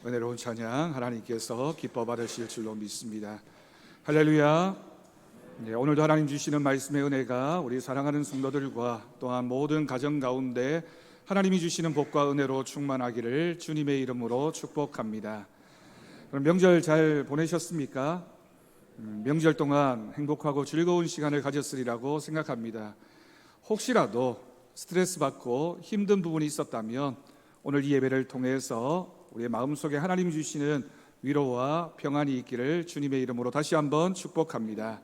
은혜로운 찬양 하나님께서 기뻐 받으실 줄로 믿습니다. 할렐루야. 오늘도 하나님 주시는 말씀의 은혜가 우리 사랑하는 성도들과 또한 모든 가정 가운데 하나님이 주시는 복과 은혜로 충만하기를 주님의 이름으로 축복합니다. 그럼 명절 잘 보내셨습니까? 명절 동안 행복하고 즐거운 시간을 가졌으리라고 생각합니다. 혹시라도 스트레스 받고 힘든 부분이 있었다면 오늘 이 예배를 통해서 우리의 마음속에 하나님 주시는 위로와 평안이 있기를 주님의 이름으로 다시 한번 축복합니다.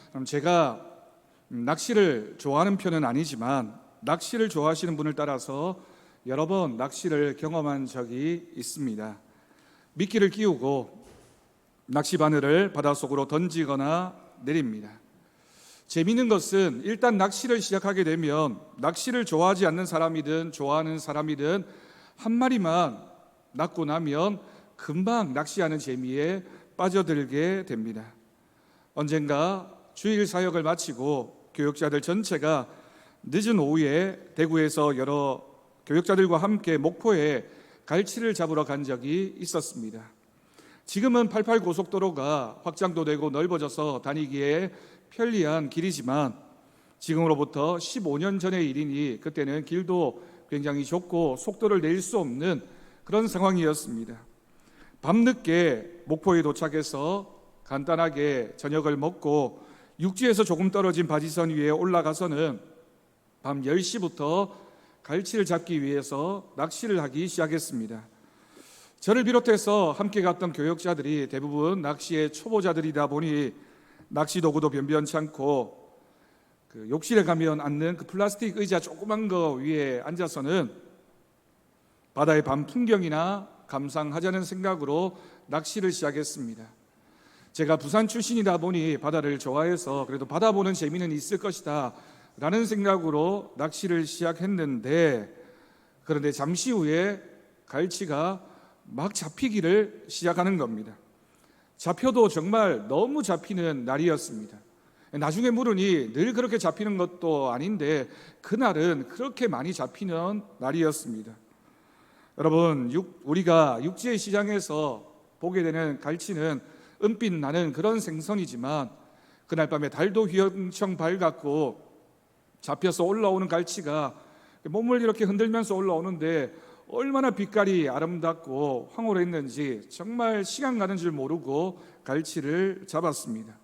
그럼 제가 낚시를 좋아하는 편은 아니지만 낚시를 좋아하시는 분을 따라서 여러 번 낚시를 경험한 적이 있습니다. 미끼를 끼우고 낚시 바늘을 바닷속으로 던지거나 내립니다. 재미있는 것은 일단 낚시를 시작하게 되면 낚시를 좋아하지 않는 사람이든 좋아하는 사람이든 한 마리만 낚고 나면 금방 낚시하는 재미에 빠져들게 됩니다. 언젠가 주일 사역을 마치고 교육자들 전체가 늦은 오후에 대구에서 여러 교육자들과 함께 목포에 갈치를 잡으러 간 적이 있었습니다. 지금은 88 고속도로가 확장도 되고 넓어져서 다니기에 편리한 길이지만 지금으로부터 15년 전의 일이니 그때는 길도 굉장히 좁고 속도를 낼 수 없는 그런 상황이었습니다. 밤늦게 목포에 도착해서 간단하게 저녁을 먹고 육지에서 조금 떨어진 바지선 위에 올라가서는 밤 10시부터 갈치를 잡기 위해서 낚시를 하기 시작했습니다. 저를 비롯해서 함께 갔던 교역자들이 대부분 낚시의 초보자들이다 보니 낚시 도구도 변변찮고 욕실에 가면 앉는 그 플라스틱 의자 조그만 거 위에 앉아서는 바다의 밤 풍경이나 감상하자는 생각으로 낚시를 시작했습니다. 제가 부산 출신이다 보니 바다를 좋아해서 그래도 바다 보는 재미는 있을 것이다 라는 생각으로 낚시를 시작했는데, 그런데 잠시 후에 갈치가 막 잡히기를 시작하는 겁니다. 잡혀도 정말 너무 잡히는 날이었습니다. 나중에 물으니 늘 그렇게 잡히는 것도 아닌데 그날은 그렇게 많이 잡히는 날이었습니다. 여러분, 우리가 육지의 시장에서 보게 되는 갈치는 은빛 나는 그런 생선이지만 그날 밤에 달도 휘엄청 밝았고 잡혀서 올라오는 갈치가 몸을 이렇게 흔들면서 올라오는데 얼마나 빛깔이 아름답고 황홀했는지 정말 시간 가는 줄 모르고 갈치를 잡았습니다.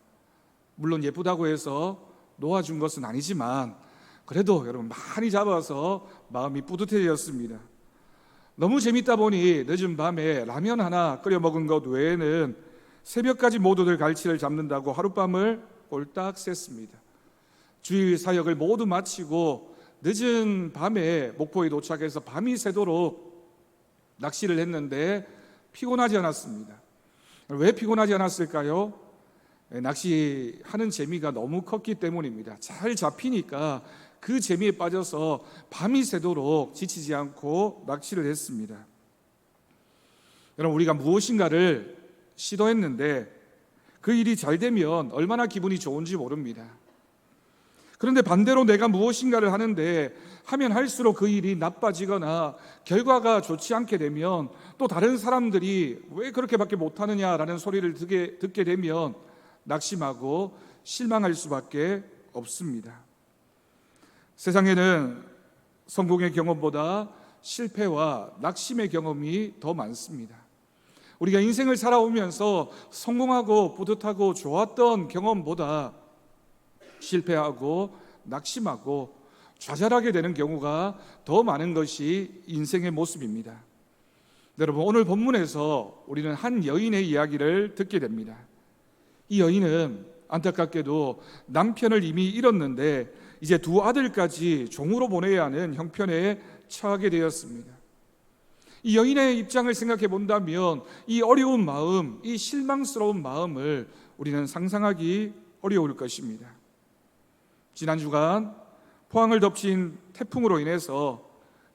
물론 예쁘다고 해서 놓아준 것은 아니지만 그래도 여러분 많이 잡아서 마음이 뿌듯해졌습니다. 너무 재밌다 보니 늦은 밤에 라면 하나 끓여 먹은 것 외에는 새벽까지 모두들 갈치를 잡는다고 하룻밤을 꼴딱 샜습니다. 주일 사역을 모두 마치고 늦은 밤에 목포에 도착해서 밤이 새도록 낚시를 했는데 피곤하지 않았습니다. 왜 피곤하지 않았을까요? 낚시하는 재미가 너무 컸기 때문입니다. 잘 잡히니까 그 재미에 빠져서 밤이 새도록 지치지 않고 낚시를 했습니다. 여러분, 우리가 무엇인가를 시도했는데 그 일이 잘 되면 얼마나 기분이 좋은지 모릅니다. 그런데 반대로 내가 무엇인가를 하는데 하면 할수록 그 일이 나빠지거나 결과가 좋지 않게 되면 또 다른 사람들이 왜 그렇게밖에 못하느냐라는 소리를 듣게 되면 낙심하고 실망할 수밖에 없습니다. 세상에는 성공의 경험보다 실패와 낙심의 경험이 더 많습니다. 우리가 인생을 살아오면서 성공하고 뿌듯하고 좋았던 경험보다 실패하고 낙심하고 좌절하게 되는 경우가 더 많은 것이 인생의 모습입니다. 여러분, 오늘 본문에서 우리는 한 여인의 이야기를 듣게 됩니다. 이 여인은 안타깝게도 남편을 이미 잃었는데 이제 두 아들까지 종으로 보내야 하는 형편에 처하게 되었습니다. 이 여인의 입장을 생각해 본다면 이 어려운 마음, 이 실망스러운 마음을 우리는 상상하기 어려울 것입니다. 지난 주간 포항을 덮친 태풍으로 인해서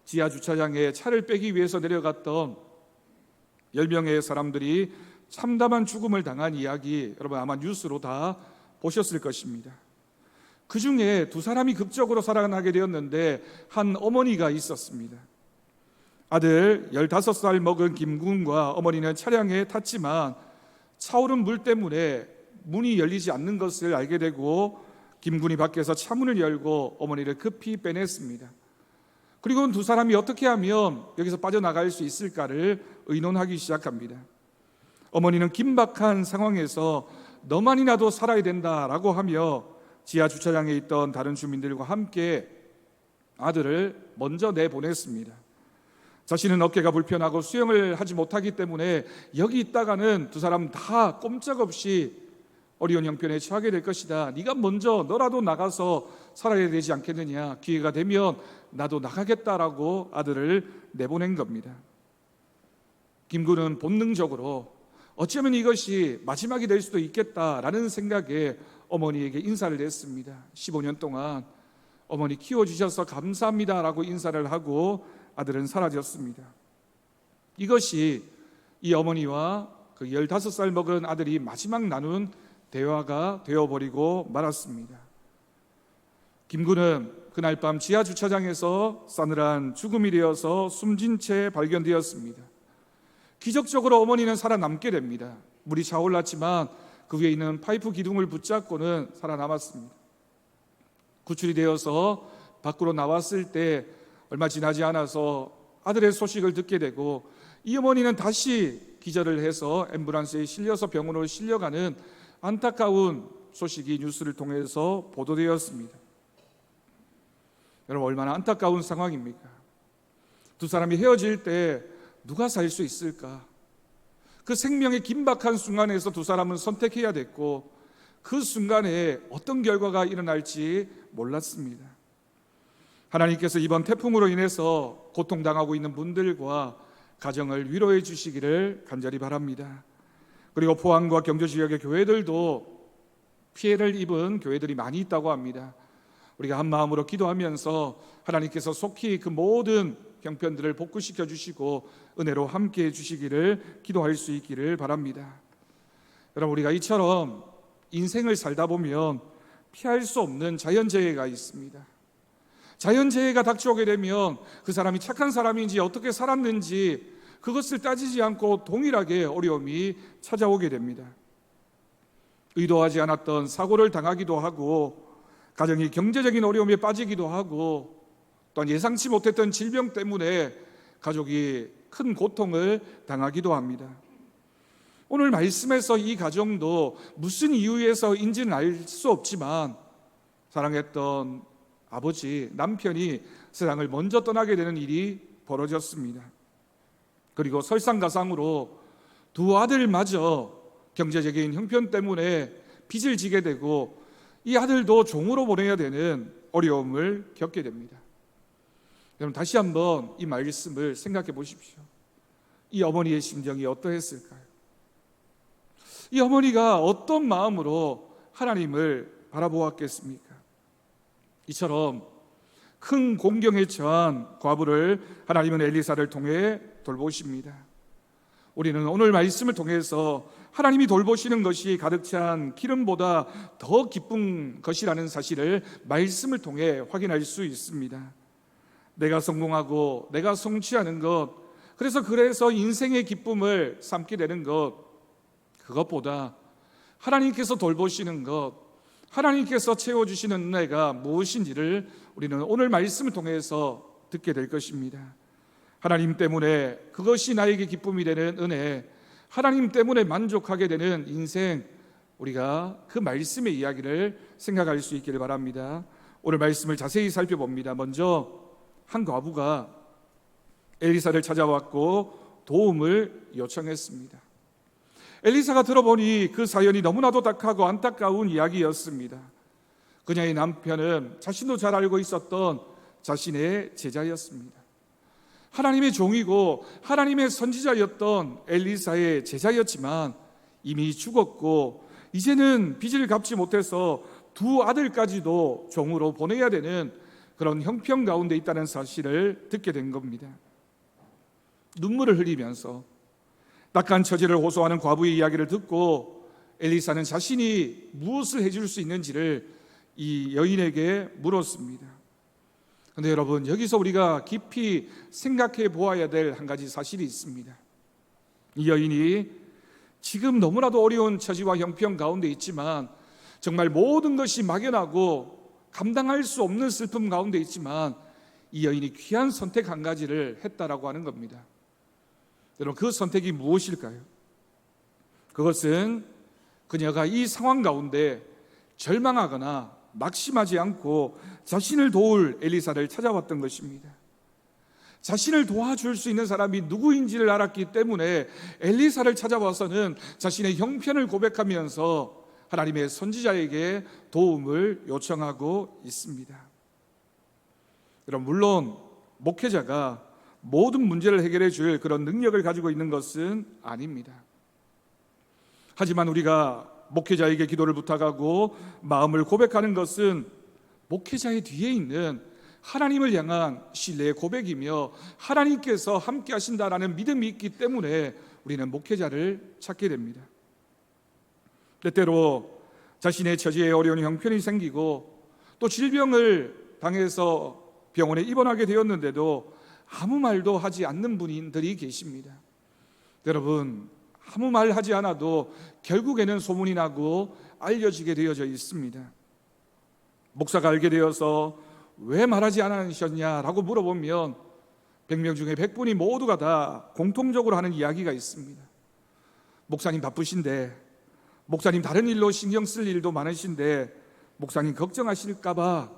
지하 주차장에 차를 빼기 위해서 내려갔던 10명의 사람들이 참담한 죽음을 당한 이야기, 여러분 아마 뉴스로 다 보셨을 것입니다. 그 중에 두 사람이 극적으로 살아나게 되었는데 한 어머니가 있었습니다. 아들 15살 먹은 김군과 어머니는 차량에 탔지만 차오른 물 때문에 문이 열리지 않는 것을 알게 되고 김군이 밖에서 차문을 열고 어머니를 급히 빼냈습니다. 그리고 두 사람이 어떻게 하면 여기서 빠져나갈 수 있을까를 의논하기 시작합니다. 어머니는 긴박한 상황에서 너만이라도 살아야 된다라고 하며 지하 주차장에 있던 다른 주민들과 함께 아들을 먼저 내보냈습니다. 자신은 어깨가 불편하고 수영을 하지 못하기 때문에 여기 있다가는 두 사람 다 꼼짝없이 어려운 형편에 처하게 될 것이다. 네가 먼저 너라도 나가서 살아야 되지 않겠느냐. 기회가 되면 나도 나가겠다라고 아들을 내보낸 겁니다. 김군은 본능적으로 어쩌면 이것이 마지막이 될 수도 있겠다라는 생각에 어머니에게 인사를 했습니다. 15년 동안 어머니 키워주셔서 감사합니다라고 인사를 하고 아들은 사라졌습니다. 이것이 이 어머니와 그 15살 먹은 아들이 마지막 나눈 대화가 되어버리고 말았습니다. 김군은 그날 밤 지하 주차장에서 싸늘한 죽음이 되어서 숨진 채 발견되었습니다. 기적적으로 어머니는 살아남게 됩니다. 물이 차올랐지만 그 위에 있는 파이프 기둥을 붙잡고는 살아남았습니다. 구출이 되어서 밖으로 나왔을 때 얼마 지나지 않아서 아들의 소식을 듣게 되고 이 어머니는 다시 기절을 해서 앰뷸런스에 실려서 병원으로 실려가는 안타까운 소식이 뉴스를 통해서 보도되었습니다. 여러분, 얼마나 안타까운 상황입니까? 두 사람이 헤어질 때 누가 살 수 있을까? 그 생명의 긴박한 순간에서 두 사람은 선택해야 됐고 그 순간에 어떤 결과가 일어날지 몰랐습니다. 하나님께서 이번 태풍으로 인해서 고통당하고 있는 분들과 가정을 위로해 주시기를 간절히 바랍니다. 그리고 포항과 경주 지역의 교회들도 피해를 입은 교회들이 많이 있다고 합니다. 우리가 한 마음으로 기도하면서 하나님께서 속히 그 모든 형편들을 복구시켜 주시고 은혜로 함께해 주시기를 기도할 수 있기를 바랍니다. 여러분, 우리가 이처럼 인생을 살다 보면 피할 수 없는 자연재해가 있습니다. 자연재해가 닥쳐오게 되면 그 사람이 착한 사람인지 어떻게 살았는지 그것을 따지지 않고 동일하게 어려움이 찾아오게 됩니다. 의도하지 않았던 사고를 당하기도 하고 가정이 경제적인 어려움에 빠지기도 하고 또한 예상치 못했던 질병 때문에 가족이 큰 고통을 당하기도 합니다. 오늘 말씀에서 이 가정도 무슨 이유에서인지는 알 수 없지만 사랑했던 아버지, 남편이 세상을 먼저 떠나게 되는 일이 벌어졌습니다. 그리고 설상가상으로 두 아들마저 경제적인 형편 때문에 빚을 지게 되고 이 아들도 종으로 보내야 되는 어려움을 겪게 됩니다. 여러분, 다시 한번 이 말씀을 생각해 보십시오. 이 어머니의 심정이 어떠했을까요? 이 어머니가 어떤 마음으로 하나님을 바라보았겠습니까? 이처럼 큰 공경에 처한 과부를 하나님은 엘리사를 통해 돌보십니다. 우리는 오늘 말씀을 통해서 하나님이 돌보시는 것이 가득 찬 기름보다 더 기쁜 것이라는 사실을 말씀을 통해 확인할 수 있습니다. 내가 성공하고 내가 성취하는 것, 그래서 인생의 기쁨을 삼게 되는 것, 그것보다 하나님께서 돌보시는 것, 하나님께서 채워주시는 은혜가 무엇인지를 우리는 오늘 말씀을 통해서 듣게 될 것입니다. 하나님 때문에 그것이 나에게 기쁨이 되는 은혜, 하나님 때문에 만족하게 되는 인생, 우리가 그 말씀의 이야기를 생각할 수 있기를 바랍니다. 오늘 말씀을 자세히 살펴봅니다. 먼저 한 과부가 엘리사를 찾아왔고 도움을 요청했습니다. 엘리사가 들어보니 그 사연이 너무나도 딱하고 안타까운 이야기였습니다. 그녀의 남편은 자신도 잘 알고 있었던 자신의 제자였습니다. 하나님의 종이고 하나님의 선지자였던 엘리사의 제자였지만 이미 죽었고 이제는 빚을 갚지 못해서 두 아들까지도 종으로 보내야 되는 그런 형편 가운데 있다는 사실을 듣게 된 겁니다. 눈물을 흘리면서 낙한 처지를 호소하는 과부의 이야기를 듣고 엘리사는 자신이 무엇을 해줄 수 있는지를 이 여인에게 물었습니다. 그런데 여러분, 여기서 우리가 깊이 생각해 보아야 될 한 가지 사실이 있습니다. 이 여인이 지금 너무나도 어려운 처지와 형편 가운데 있지만, 정말 모든 것이 막연하고 감당할 수 없는 슬픔 가운데 있지만, 이 여인이 귀한 선택 한 가지를 했다라고 하는 겁니다. 여러분, 그 선택이 무엇일까요? 그것은 그녀가 이 상황 가운데 절망하거나 낙심하지 않고 자신을 도울 엘리사를 찾아왔던 것입니다. 자신을 도와줄 수 있는 사람이 누구인지를 알았기 때문에 엘리사를 찾아와서는 자신의 형편을 고백하면서 하나님의 선지자에게 도움을 요청하고 있습니다. 여러분, 물론 목회자가 모든 문제를 해결해 줄 그런 능력을 가지고 있는 것은 아닙니다. 하지만 우리가 목회자에게 기도를 부탁하고 마음을 고백하는 것은 목회자의 뒤에 있는 하나님을 향한 신뢰의 고백이며, 하나님께서 함께 하신다라는 믿음이 있기 때문에 우리는 목회자를 찾게 됩니다. 때때로 자신의 처지에 어려운 형편이 생기고 또 질병을 당해서 병원에 입원하게 되었는데도 아무 말도 하지 않는 분들이 계십니다. 여러분, 아무 말 하지 않아도 결국에는 소문이 나고 알려지게 되어져 있습니다. 목사가 알게 되어서 왜 말하지 않으셨냐라고 물어보면 100명 중에 100분이 모두가 다 공통적으로 하는 이야기가 있습니다. 목사님 바쁘신데, 목사님 다른 일로 신경 쓸 일도 많으신데 목사님 걱정하실까 봐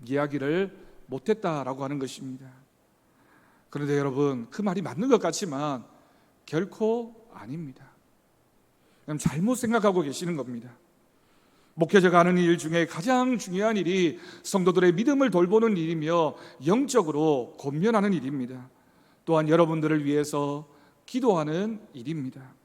이야기를 못했다라고 하는 것입니다. 그런데 여러분, 그 말이 맞는 것 같지만 결코 아닙니다. 그냥 잘못 생각하고 계시는 겁니다. 목회자가 하는 일 중에 가장 중요한 일이 성도들의 믿음을 돌보는 일이며 영적으로 권면하는 일입니다. 또한 여러분들을 위해서 기도하는 일입니다.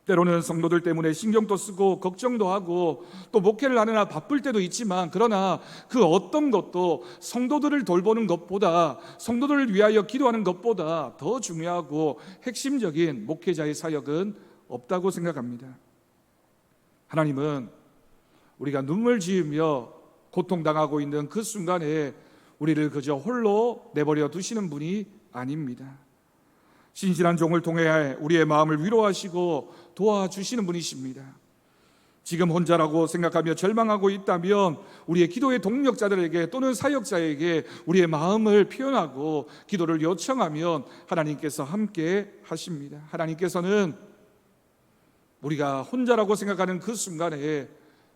때로는 성도들 때문에 신경도 쓰고 걱정도 하고 또 목회를 하느라 바쁠 때도 있지만, 그러나 그 어떤 것도 성도들을 돌보는 것보다, 성도들을 위하여 기도하는 것보다 더 중요하고 핵심적인 목회자의 사역은 없다고 생각합니다. 하나님은 우리가 눈물 지으며 고통당하고 있는 그 순간에 우리를 그저 홀로 내버려 두시는 분이 아닙니다. 신실한 종을 통해 우리의 마음을 위로하시고 도와주시는 분이십니다. 지금 혼자라고 생각하며 절망하고 있다면 우리의 기도의 동력자들에게 또는 사역자에게 우리의 마음을 표현하고 기도를 요청하면 하나님께서 함께 하십니다. 하나님께서는 우리가 혼자라고 생각하는 그 순간에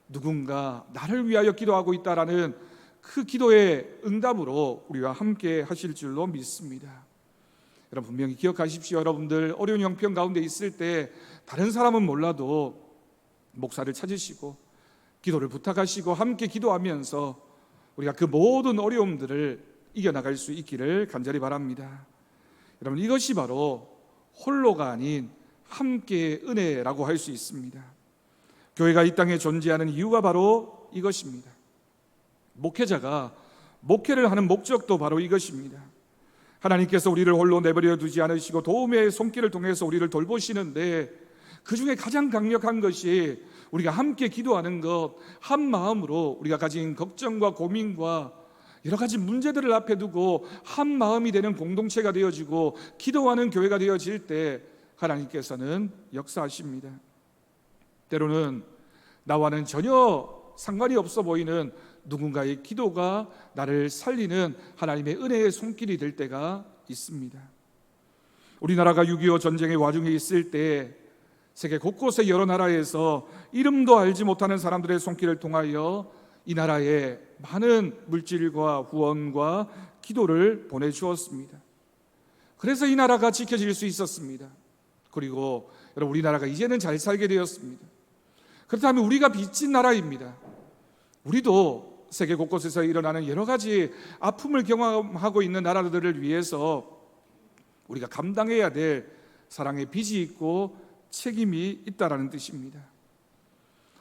누군가 나를 위하여 기도하고 있다라는 그 기도의 응답으로 우리와 함께 하실 줄로 믿습니다. 여러분, 분명히 기억하십시오. 여러분들 어려운 형편 가운데 있을 때 다른 사람은 몰라도 목사를 찾으시고 기도를 부탁하시고 함께 기도하면서 우리가 그 모든 어려움들을 이겨나갈 수 있기를 간절히 바랍니다. 여러분, 이것이 바로 홀로가 아닌 함께의 은혜라고 할 수 있습니다. 교회가 이 땅에 존재하는 이유가 바로 이것입니다. 목회자가 목회를 하는 목적도 바로 이것입니다. 하나님께서 우리를 홀로 내버려 두지 않으시고 도움의 손길을 통해서 우리를 돌보시는데, 그 중에 가장 강력한 것이 우리가 함께 기도하는 것, 한 마음으로 우리가 가진 걱정과 고민과 여러 가지 문제들을 앞에 두고 한 마음이 되는 공동체가 되어지고 기도하는 교회가 되어질 때 하나님께서는 역사하십니다. 때로는 나와는 전혀 상관이 없어 보이는 누군가의 기도가 나를 살리는 하나님의 은혜의 손길이 될 때가 있습니다. 우리나라가 6.25 전쟁의 와중에 있을 때 세계 곳곳의 여러 나라에서 이름도 알지 못하는 사람들의 손길을 통하여 이 나라에 많은 물질과 후원과 기도를 보내주었습니다. 그래서 이 나라가 지켜질 수 있었습니다. 그리고 여러분, 우리나라가 이제는 잘 살게 되었습니다. 그렇다면 우리가 빚진 나라입니다. 우리도 세계 곳곳에서 일어나는 여러 가지 아픔을 경험하고 있는 나라들을 위해서 우리가 감당해야 될 사랑의 빚이 있고 책임이 있다라는 뜻입니다.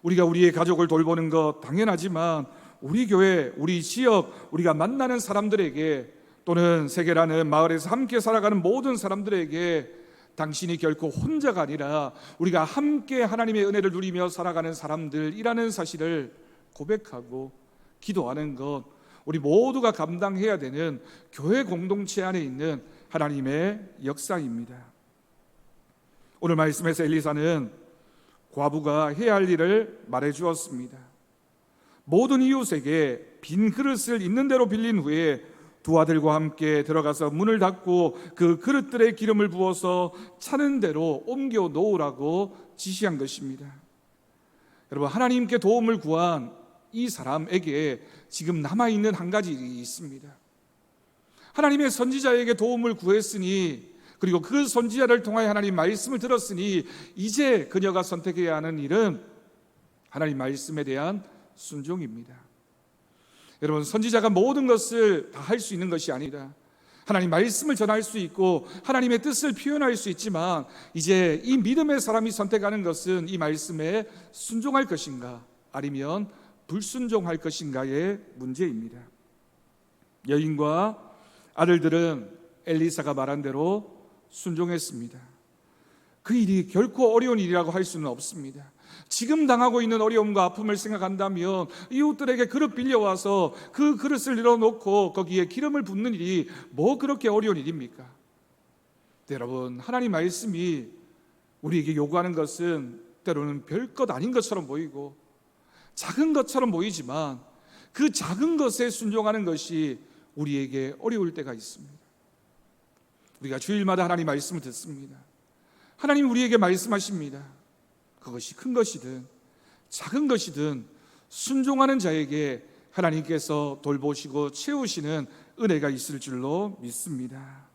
우리가 우리의 가족을 돌보는 것 당연하지만 우리 교회, 우리 지역, 우리가 만나는 사람들에게 또는 세계라는 마을에서 함께 살아가는 모든 사람들에게 당신이 결코 혼자가 아니라 우리가 함께 하나님의 은혜를 누리며 살아가는 사람들이라는 사실을 고백하고 기도하는 것, 우리 모두가 감당해야 되는 교회 공동체 안에 있는 하나님의 역사입니다. 오늘 말씀에서 엘리사는 과부가 해야 할 일을 말해 주었습니다. 모든 이웃에게 빈 그릇을 있는 대로 빌린 후에 두 아들과 함께 들어가서 문을 닫고 그 그릇들에 기름을 부어서 차는 대로 옮겨 놓으라고 지시한 것입니다. 여러분, 하나님께 도움을 구한 이 사람에게 지금 남아있는 한 가지 일이 있습니다. 하나님의 선지자에게 도움을 구했으니, 그리고 그 선지자를 통하여 하나님 말씀을 들었으니, 이제 그녀가 선택해야 하는 일은 하나님 말씀에 대한 순종입니다. 여러분, 선지자가 모든 것을 다 할 수 있는 것이 아니다. 하나님 말씀을 전할 수 있고 하나님의 뜻을 표현할 수 있지만, 이제 이 믿음의 사람이 선택하는 것은 이 말씀에 순종할 것인가 아니면 불순종할 것인가의 문제입니다. 여인과 아들들은 엘리사가 말한 대로 순종했습니다. 그 일이 결코 어려운 일이라고 할 수는 없습니다. 지금 당하고 있는 어려움과 아픔을 생각한다면 이웃들에게 그릇 빌려와서 그 그릇을 늘어놓고 거기에 기름을 붓는 일이 뭐 그렇게 어려운 일입니까? 여러분, 하나님 말씀이 우리에게 요구하는 것은 때로는 별것 아닌 것처럼 보이고 작은 것처럼 보이지만, 그 작은 것에 순종하는 것이 우리에게 어려울 때가 있습니다. 우리가 주일마다 하나님 말씀을 듣습니다. 하나님 우리에게 말씀하십니다. 그것이 큰 것이든 작은 것이든 순종하는 자에게 하나님께서 돌보시고 채우시는 은혜가 있을 줄로 믿습니다.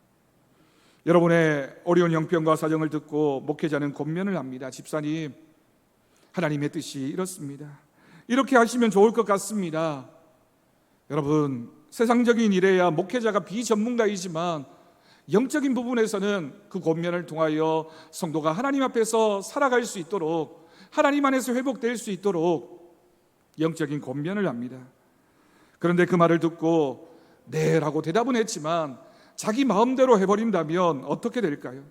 여러분의 어려운 형편과 사정을 듣고 목회자는 권면을 합니다. 집사님, 하나님의 뜻이 이렇습니다. 이렇게 하시면 좋을 것 같습니다. 여러분, 세상적인 일에야 목회자가 비전문가이지만 영적인 부분에서는 그 권면을 통하여 성도가 하나님 앞에서 살아갈 수 있도록, 하나님 안에서 회복될 수 있도록 영적인 권면을 합니다. 그런데 그 말을 듣고 네 라고 대답은 했지만 자기 마음대로 해버린다면 어떻게 될까요?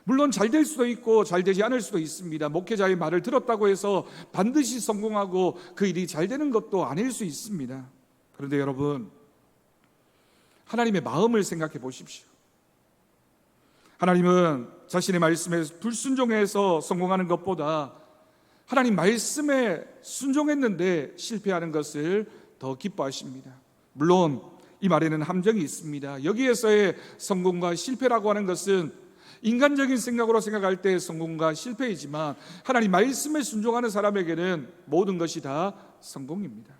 물론 잘 될 수도 있고 잘 되지 않을 수도 있습니다. 목회자의 말을 들었다고 해서 반드시 성공하고 그 일이 잘 되는 것도 아닐 수 있습니다. 그런데 여러분, 하나님의 마음을 생각해 보십시오. 하나님은 자신의 말씀에 불순종해서 성공하는 것보다 하나님 말씀에 순종했는데 실패하는 것을 더 기뻐하십니다. 물론 이 말에는 함정이 있습니다. 여기에서의 성공과 실패라고 하는 것은 인간적인 생각으로 생각할 때 성공과 실패이지만, 하나님 말씀에 순종하는 사람에게는 모든 것이 다 성공입니다.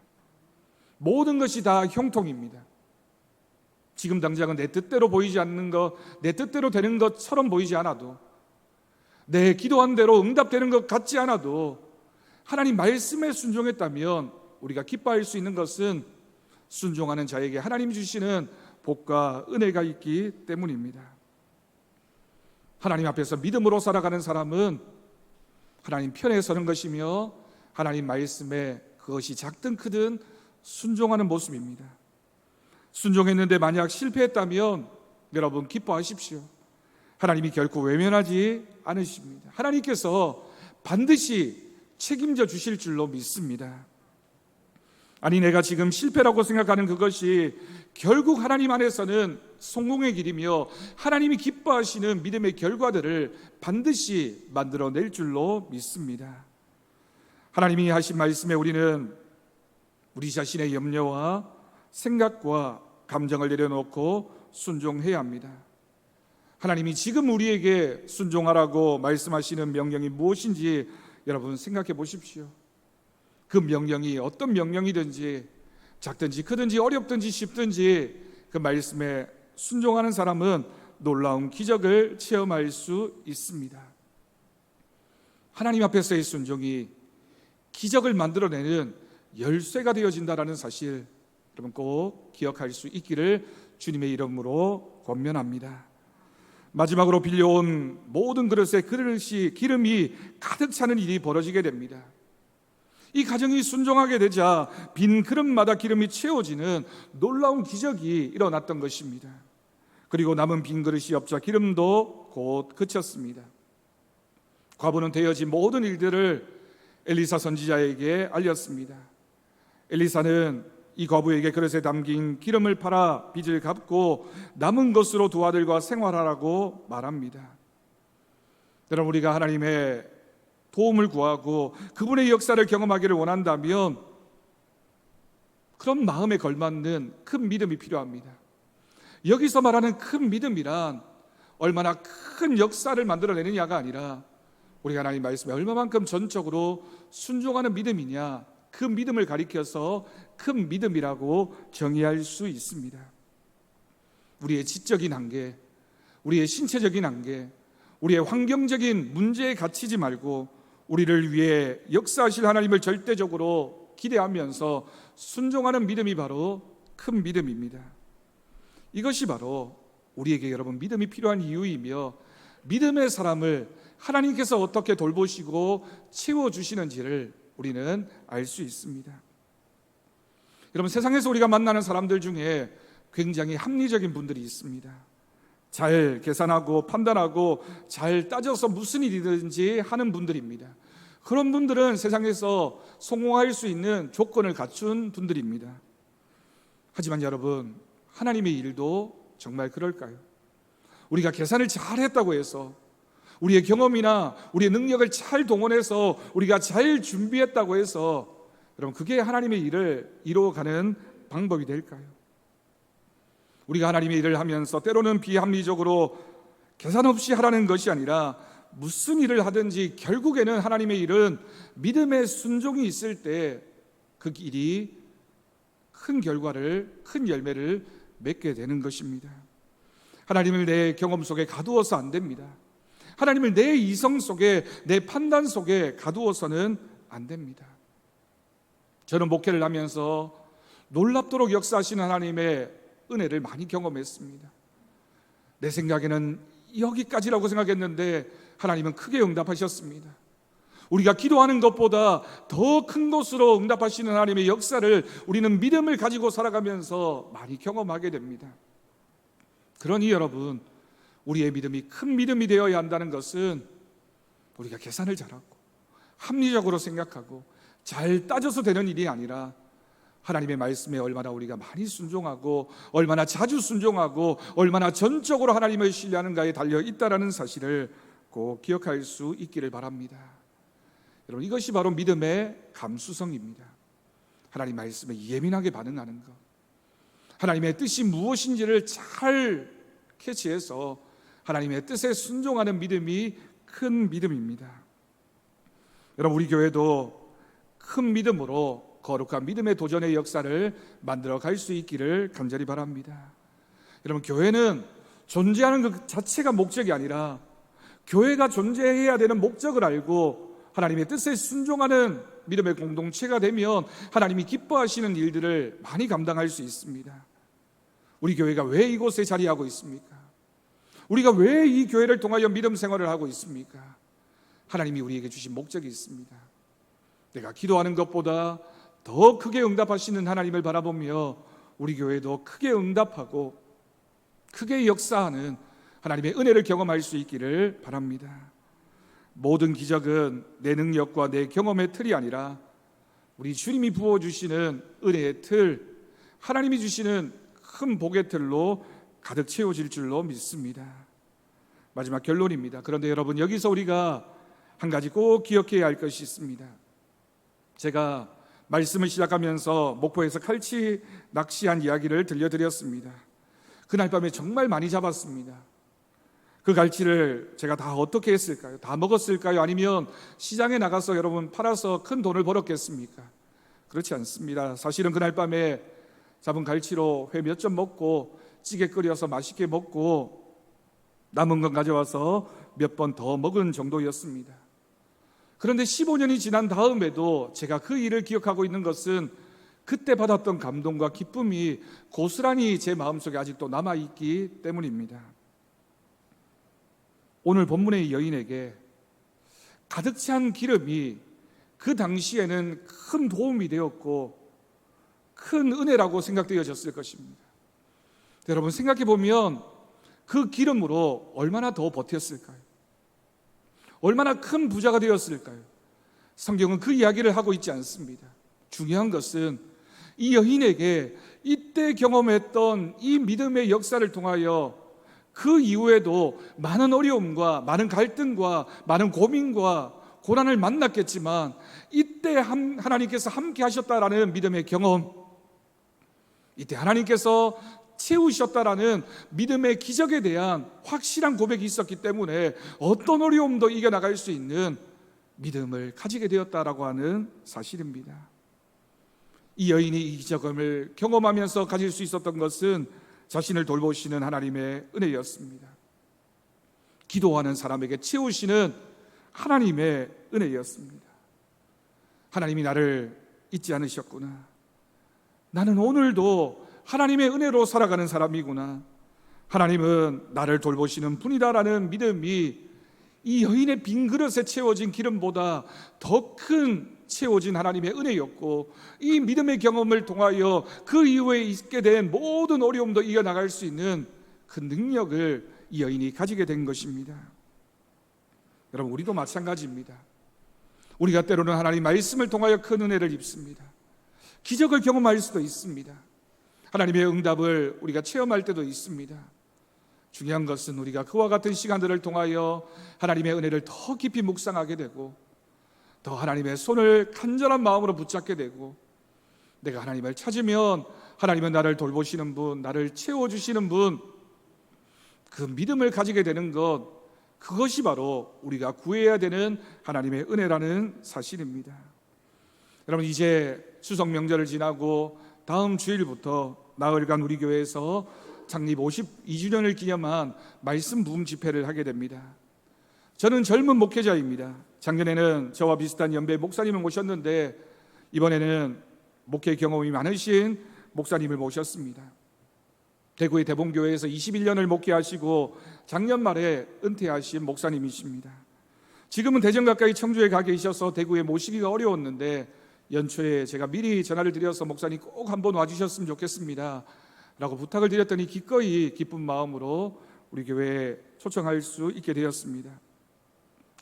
모든 것이 다 형통입니다. 지금 당장은 내 뜻대로 보이지 않는 것, 내 뜻대로 되는 것처럼 보이지 않아도, 내 기도한 대로 응답되는 것 같지 않아도 하나님 말씀에 순종했다면 우리가 기뻐할 수 있는 것은 순종하는 자에게 하나님 주시는 복과 은혜가 있기 때문입니다. 하나님 앞에서 믿음으로 살아가는 사람은 하나님 편에 서는 것이며 하나님 말씀에 그것이 작든 크든 순종하는 모습입니다. 순종했는데 만약 실패했다면 여러분 기뻐하십시오. 하나님이 결코 외면하지 않으십니다. 하나님께서 반드시 책임져 주실 줄로 믿습니다. 아니, 내가 지금 실패라고 생각하는 그것이 결국 하나님 안에서는 성공의 길이며 하나님이 기뻐하시는 믿음의 결과들을 반드시 만들어낼 줄로 믿습니다. 하나님이 하신 말씀에 우리는 우리 자신의 염려와 생각과 감정을 내려놓고 순종해야 합니다. 하나님이 지금 우리에게 순종하라고 말씀하시는 명령이 무엇인지 여러분 생각해 보십시오. 그 명령이 어떤 명령이든지 작든지 크든지 어렵든지 쉽든지 그 말씀에 순종하는 사람은 놀라운 기적을 체험할 수 있습니다. 하나님 앞에서의 순종이 기적을 만들어내는 열쇠가 되어진다는 사실, 여러분 꼭 기억할 수 있기를 주님의 이름으로 권면합니다. 마지막으로 빌려온 모든 그릇에 기름이 가득 차는 일이 벌어지게 됩니다. 이 가정이 순종하게 되자 빈 그릇마다 기름이 채워지는 놀라운 기적이 일어났던 것입니다. 그리고 남은 빈 그릇이 없자 기름도 곧 그쳤습니다. 과부는 되어진 모든 일들을 엘리사 선지자에게 알렸습니다. 엘리사는 이 과부에게 그릇에 담긴 기름을 팔아 빚을 갚고 남은 것으로 두 아들과 생활하라고 말합니다. 여러분, 우리가 하나님의 도움을 구하고 그분의 역사를 경험하기를 원한다면 그런 마음에 걸맞는 큰 믿음이 필요합니다. 여기서 말하는 큰 믿음이란 얼마나 큰 역사를 만들어내느냐가 아니라 우리가 하나님 말씀에 얼마만큼 전적으로 순종하는 믿음이냐, 그 믿음을 가리켜서 큰 믿음이라고 정의할 수 있습니다. 우리의 지적인 한계, 우리의 신체적인 한계, 우리의 환경적인 문제에 갇히지 말고 우리를 위해 역사하실 하나님을 절대적으로 기대하면서 순종하는 믿음이 바로 큰 믿음입니다. 이것이 바로 우리에게 여러분 믿음이 필요한 이유이며 믿음의 사람을 하나님께서 어떻게 돌보시고 채워주시는지를 우리는 알 수 있습니다. 여러분, 세상에서 우리가 만나는 사람들 중에 굉장히 합리적인 분들이 있습니다. 잘 계산하고 판단하고 잘 따져서 무슨 일이든지 하는 분들입니다. 그런 분들은 세상에서 성공할 수 있는 조건을 갖춘 분들입니다. 하지만 여러분, 하나님의 일도 정말 그럴까요? 우리가 계산을 잘했다고 해서, 우리의 경험이나 우리의 능력을 잘 동원해서 우리가 잘 준비했다고 해서 여러분, 그게 하나님의 일을 이루어가는 방법이 될까요? 우리가 하나님의 일을 하면서 때로는 비합리적으로 계산 없이 하라는 것이 아니라 무슨 일을 하든지 결국에는 하나님의 일은 믿음의 순종이 있을 때 그 일이 큰 결과를, 큰 열매를 맺게 되는 것입니다. 하나님을 내 경험 속에 가두어서 안 됩니다. 하나님을 내 이성 속에, 내 판단 속에 가두어서는 안 됩니다. 저는 목회를 하면서 놀랍도록 역사하시는 하나님의 은혜를 많이 경험했습니다. 내 생각에는 여기까지라고 생각했는데 하나님은 크게 응답하셨습니다. 우리가 기도하는 것보다 더 큰 것으로 응답하시는 하나님의 역사를 우리는 믿음을 가지고 살아가면서 많이 경험하게 됩니다. 그러니 여러분, 우리의 믿음이 큰 믿음이 되어야 한다는 것은 우리가 계산을 잘하고 합리적으로 생각하고 잘 따져서 되는 일이 아니라 하나님의 말씀에 얼마나 우리가 많이 순종하고 얼마나 자주 순종하고 얼마나 전적으로 하나님을 신뢰하는가에 달려 있다는 사실을 꼭 기억할 수 있기를 바랍니다. 여러분, 이것이 바로 믿음의 감수성입니다. 하나님 말씀에 예민하게 반응하는 것, 하나님의 뜻이 무엇인지를 잘 캐치해서 하나님의 뜻에 순종하는 믿음이 큰 믿음입니다. 여러분, 우리 교회도 큰 믿음으로 거룩한 믿음의 도전의 역사를 만들어 갈 수 있기를 간절히 바랍니다. 여러분, 교회는 존재하는 것 자체가 목적이 아니라 교회가 존재해야 되는 목적을 알고 하나님의 뜻에 순종하는 믿음의 공동체가 되면 하나님이 기뻐하시는 일들을 많이 감당할 수 있습니다. 우리 교회가 왜 이곳에 자리하고 있습니까? 우리가 왜 이 교회를 통하여 믿음 생활을 하고 있습니까? 하나님이 우리에게 주신 목적이 있습니다. 내가 기도하는 것보다 더 크게 응답하시는 하나님을 바라보며 우리 교회도 크게 응답하고 크게 역사하는 하나님의 은혜를 경험할 수 있기를 바랍니다. 모든 기적은 내 능력과 내 경험의 틀이 아니라 우리 주님이 부어주시는 은혜의 틀, 하나님이 주시는 큰 복의 틀로 가득 채워질 줄로 믿습니다. 마지막 결론입니다. 그런데 여러분, 여기서 우리가 한 가지 꼭 기억해야 할 것이 있습니다. 제가 말씀을 시작하면서 목포에서 칼치 낚시한 이야기를 들려드렸습니다. 그날 밤에 정말 많이 잡았습니다. 그 갈치를 제가 다 어떻게 했을까요? 다 먹었을까요? 아니면 시장에 나가서 여러분 팔아서 큰 돈을 벌었겠습니까? 그렇지 않습니다. 사실은 그날 밤에 잡은 갈치로 회 몇 점 먹고 찌개 끓여서 맛있게 먹고 남은 건 가져와서 몇 번 더 먹은 정도였습니다. 그런데 15년이 지난 다음에도 제가 그 일을 기억하고 있는 것은 그때 받았던 감동과 기쁨이 고스란히 제 마음속에 아직도 남아있기 때문입니다. 오늘 본문의 여인에게 가득 찬 기름이 그 당시에는 큰 도움이 되었고 큰 은혜라고 생각되어졌을 것입니다. 여러분, 생각해 보면 그 기름으로 얼마나 더 버텼을까요? 얼마나 큰 부자가 되었을까요? 성경은 그 이야기를 하고 있지 않습니다. 중요한 것은 이 여인에게 이때 경험했던 이 믿음의 역사를 통하여 그 이후에도 많은 어려움과 많은 갈등과 많은 고민과 고난을 만났겠지만 이때 하나님께서 함께 하셨다라는 믿음의 경험, 이때 하나님께서 채우셨다라는 믿음의 기적에 대한 확실한 고백이 있었기 때문에 어떤 어려움도 이겨나갈 수 있는 믿음을 가지게 되었다라고 하는 사실입니다. 이 여인이 이 기적을 경험하면서 가질 수 있었던 것은 자신을 돌보시는 하나님의 은혜였습니다. 기도하는 사람에게 채우시는 하나님의 은혜였습니다. 하나님이 나를 잊지 않으셨구나. 나는 오늘도 하나님의 은혜로 살아가는 사람이구나. 하나님은 나를 돌보시는 분이다라는 믿음이 이 여인의 빈 그릇에 채워진 기름보다 더 큰 채워진 하나님의 은혜였고, 이 믿음의 경험을 통하여 그 이후에 있게 된 모든 어려움도 이겨나갈 수 있는 그 능력을 이 여인이 가지게 된 것입니다. 여러분, 우리도 마찬가지입니다. 우리가 때로는 하나님 말씀을 통하여 큰 은혜를 입습니다. 기적을 경험할 수도 있습니다. 하나님의 응답을 우리가 체험할 때도 있습니다. 중요한 것은 우리가 그와 같은 시간들을 통하여 하나님의 은혜를 더 깊이 묵상하게 되고, 더 하나님의 손을 간절한 마음으로 붙잡게 되고, 내가 하나님을 찾으면 하나님은 나를 돌보시는 분, 나를 채워주시는 분, 그 믿음을 가지게 되는 것, 그것이 바로 우리가 구해야 되는 하나님의 은혜라는 사실입니다. 여러분, 이제 추석 명절을 지나고 다음 주일부터 나흘간 우리 교회에서 창립 52주년을 기념한 말씀 부흥 집회를 하게 됩니다. 저는 젊은 목회자입니다. 작년에는 저와 비슷한 연배의 목사님을 모셨는데 이번에는 목회 경험이 많으신 목사님을 모셨습니다. 대구의 대봉교회에서 21년을 목회하시고 작년 말에 은퇴하신 목사님이십니다. 지금은 대전 가까이 청주에 가 계셔서 대구에 모시기가 어려웠는데 연초에 제가 미리 전화를 드려서 목사님 꼭 한번 와주셨으면 좋겠습니다 라고 부탁을 드렸더니 기꺼이 기쁜 마음으로 우리 교회에 초청할 수 있게 되었습니다.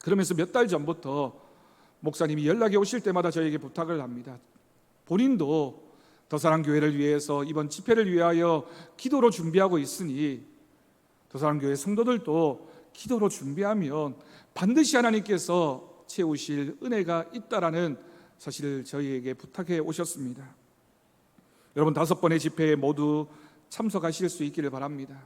그러면서 몇 달 전부터 목사님이 연락이 오실 때마다 저에게 부탁을 합니다. 본인도 더사랑교회를 위해서 이번 집회를 위하여 기도로 준비하고 있으니 더사랑교회 성도들도 기도로 준비하면 반드시 하나님께서 채우실 은혜가 있다라는 사실을 저희에게 부탁해 오셨습니다. 여러분, 5번의 집회에 모두 참석하실 수 있기를 바랍니다.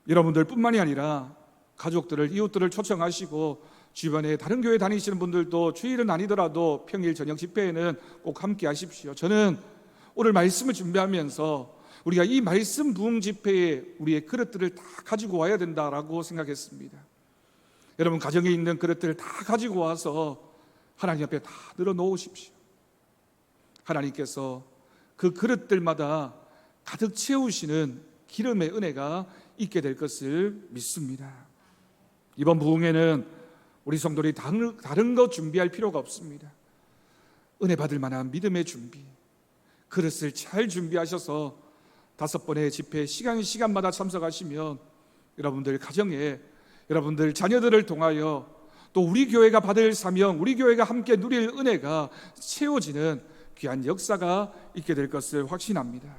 여러분들 뿐만이 아니라 가족들을, 이웃들을 초청하시고 주변에 다른 교회 다니시는 분들도 주일은 아니더라도 평일 저녁 집회에는 꼭 함께 하십시오. 저는 오늘 말씀을 준비하면서 우리가 이 말씀 부흥 집회에 우리의 그릇들을 다 가지고 와야 된다라고 생각했습니다. 여러분, 가정에 있는 그릇들을 다 가지고 와서 하나님 앞에 다 늘어놓으십시오. 하나님께서 그 그릇들마다 가득 채우시는 기름의 은혜가 있게 될 것을 믿습니다. 이번 부흥회는 우리 성도들이 다른 것 준비할 필요가 없습니다. 은혜 받을 만한 믿음의 준비, 그릇을 잘 준비하셔서 5번의 집회 시간마다 참석하시면 여러분들 가정에, 여러분들 자녀들을 통하여 또 우리 교회가 받을 사명, 우리 교회가 함께 누릴 은혜가 채워지는 귀한 역사가 있게 될 것을 확신합니다.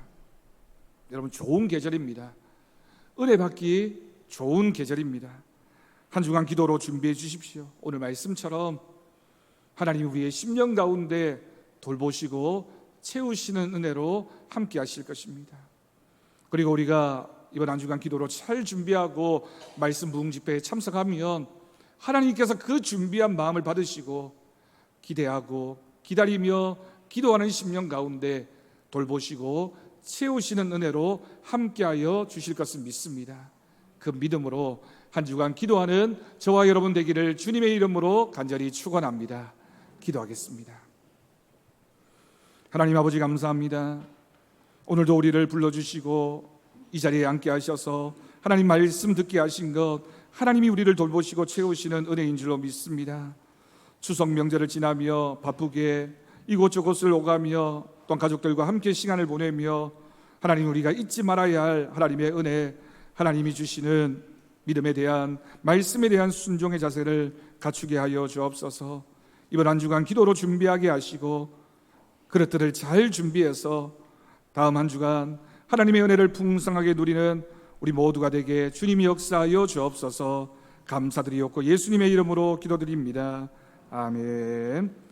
여러분, 좋은 계절입니다. 은혜 받기 좋은 계절입니다. 한 주간 기도로 준비해 주십시오. 오늘 말씀처럼 하나님이 우리의 심령 가운데 돌보시고 채우시는 은혜로 함께 하실 것입니다. 그리고 우리가 이번 한 주간 기도로 잘 준비하고 말씀 부흥 집회에 참석하면 하나님께서 그 준비한 마음을 받으시고 기대하고 기다리며 기도하는 심령 가운데 돌보시고 채우시는 은혜로 함께하여 주실 것을 믿습니다. 그 믿음으로 한 주간 기도하는 저와 여러분 되기를 주님의 이름으로 간절히 축원합니다. 기도하겠습니다. 하나님 아버지, 감사합니다. 오늘도 우리를 불러주시고 이 자리에 앉게 하셔서 하나님 말씀 듣게 하신 것, 하나님이 우리를 돌보시고 채우시는 은혜인 줄로 믿습니다. 추석 명절을 지나며 바쁘게 이곳저곳을 오가며 또한 가족들과 함께 시간을 보내며 하나님, 우리가 잊지 말아야 할 하나님의 은혜, 하나님이 주시는 믿음에 대한, 말씀에 대한 순종의 자세를 갖추게 하여 주옵소서. 이번 한 주간 기도로 준비하게 하시고 그릇들을 잘 준비해서 다음 한 주간 하나님의 은혜를 풍성하게 누리는 우리 모두가 되게 주님이 역사하여 주옵소서. 감사드리옵고 예수님의 이름으로 기도드립니다. 아멘.